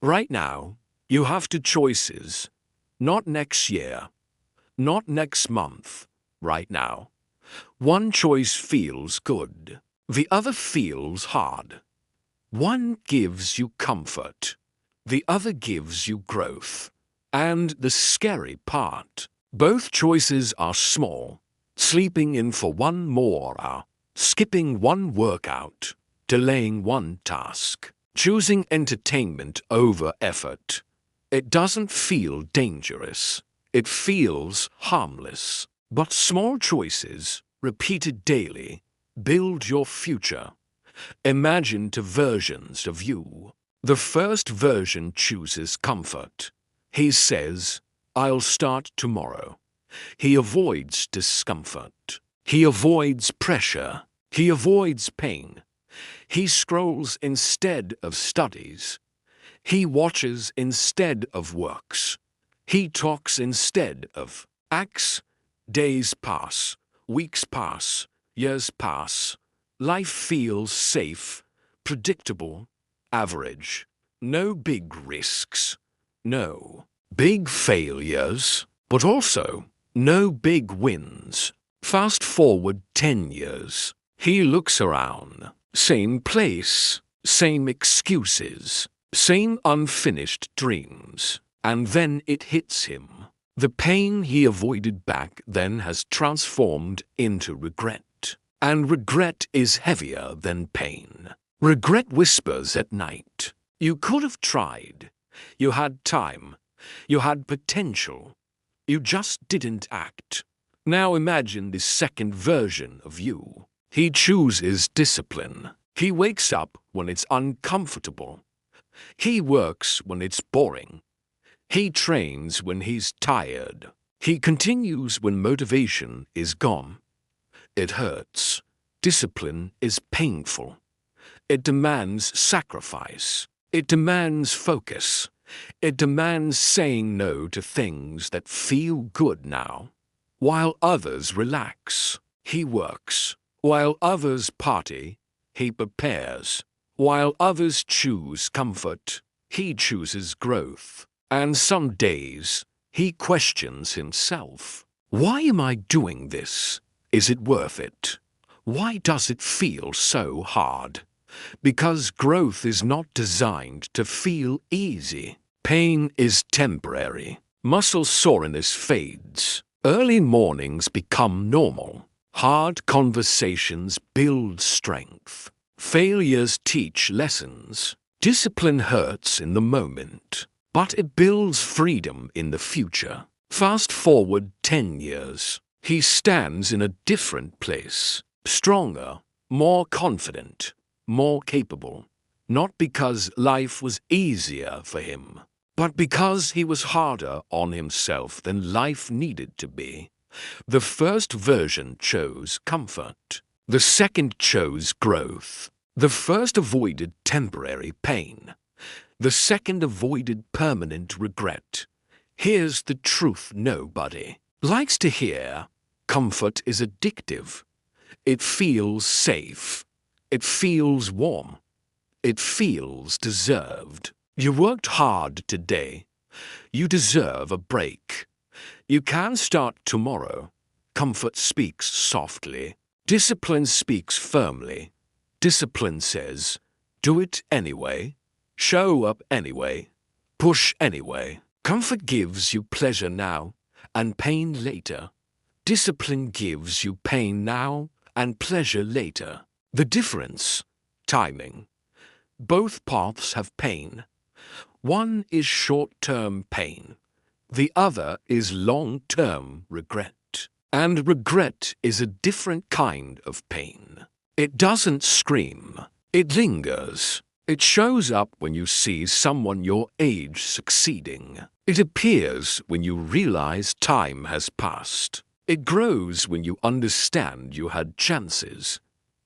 Right now, you have two choices. Not next year, not next month, right now. One choice feels good, the other feels hard. One gives you comfort, the other gives you growth. And the scary part, both choices are small. Sleeping in for one more hour, skipping one workout, delaying one task, choosing entertainment over effort. It doesn't feel dangerous. It feels harmless. But small choices, repeated daily, build your future. Imagine two versions of you. The first version chooses comfort. He says, I'll start tomorrow. He avoids discomfort. He avoids pressure. He avoids pain. He scrolls instead of studies. He watches instead of works. He talks instead of acts. Days pass, weeks pass, years pass. Life feels safe, predictable, average. No big risks, no big failures, but also no big wins. Fast forward 10 years. He looks around. Same place, same excuses, same unfinished dreams. And then it hits him. The pain he avoided back then has transformed into regret. And regret is heavier than pain. Regret whispers at night. You could have tried. You had time. You had potential. You just didn't act. Now imagine the second version of you. He chooses discipline. He wakes up when it's uncomfortable. He works when it's boring. He trains when he's tired. He continues when motivation is gone. It hurts. Discipline is painful. It demands sacrifice. It demands focus. It demands saying no to things that feel good now. While others relax, he works. While others party, he prepares. While others choose comfort, he chooses growth. And some days, he questions himself. Why am I doing this? Is it worth it? Why does it feel so hard? Because growth is not designed to feel easy. Pain is temporary. Muscle soreness fades. Early mornings become normal. Hard conversations build strength. Failures teach lessons. Discipline hurts in the moment, but it builds freedom in the future. Fast forward 10 years. He stands in a different place. Stronger, more confident, more capable. Not because life was easier for him, but because he was harder on himself than life needed to be. The first version chose comfort. The second chose growth. The first avoided temporary pain. The second avoided permanent regret. Here's the truth nobody likes to hear. Comfort is addictive. It feels safe. It feels warm. It feels deserved. You worked hard today. You deserve a break. You can start tomorrow. Comfort speaks softly. Discipline speaks firmly. Discipline says, do it anyway. Show up anyway. Push anyway. Comfort gives you pleasure now and pain later. Discipline gives you pain now and pleasure later. The difference? Timing. Both paths have pain. One is short-term pain. The other is long-term regret. And regret is a different kind of pain. It doesn't scream. It lingers. It shows up when you see someone your age succeeding. It appears when you realize time has passed. It grows when you understand you had chances,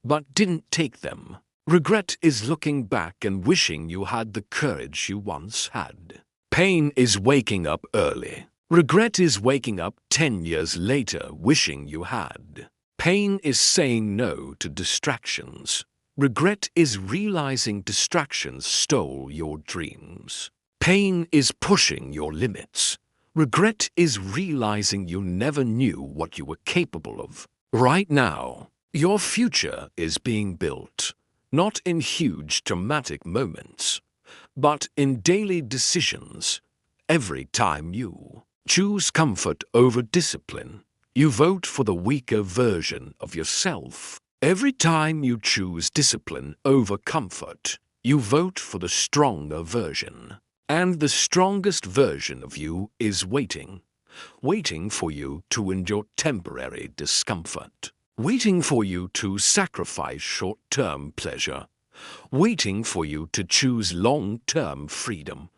but didn't take them. Regret is looking back and wishing you had the courage you once had. Pain is waking up early. Regret is waking up 10 years later wishing you had. Pain is saying no to distractions. Regret is realizing distractions stole your dreams. Pain is pushing your limits. Regret is realizing you never knew what you were capable of. Right now, your future is being built, not in huge dramatic moments, but in daily decisions. Every time you choose comfort over discipline, you vote for the weaker version of yourself. Every time you choose discipline over comfort, you vote for the stronger version. And the strongest version of you is waiting for you to endure temporary discomfort, waiting for you to sacrifice short-term pleasure, waiting for you to choose long-term freedom.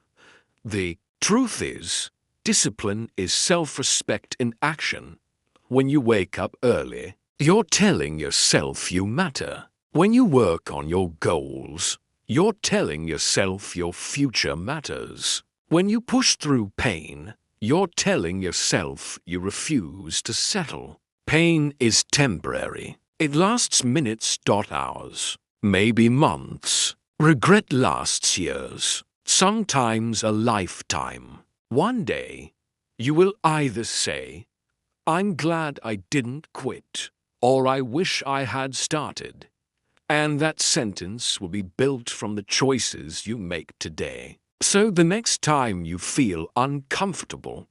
The truth is, discipline is self-respect in action. When you wake up early, you're telling yourself you matter. When you work on your goals, you're telling yourself your future matters. When you push through pain, you're telling yourself you refuse to settle. Pain is temporary. It lasts minutes, not hours, maybe months. Regret lasts years, sometimes a lifetime. One day, you will either say, "I'm glad I didn't quit," or "I wish I had started." And that sentence will be built from the choices you make today. So the next time you feel uncomfortable,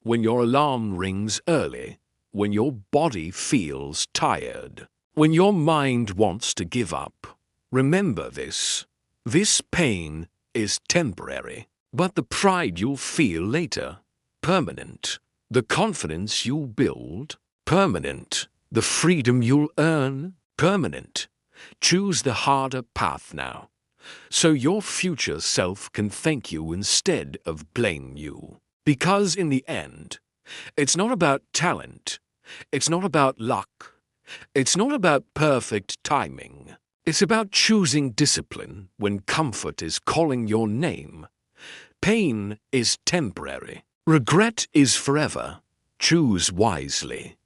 when your alarm rings early, when your body feels tired, when your mind wants to give up, remember this. This pain is temporary, but the pride you'll feel later, permanent. The confidence you'll build, permanent. The freedom you'll earn, permanent. Choose the harder path now, so your future self can thank you instead of blame you. Because in the end, it's not about talent, it's not about luck, it's not about perfect timing. It's about choosing discipline when comfort is calling your name. Pain is temporary. Regret is forever. Choose wisely.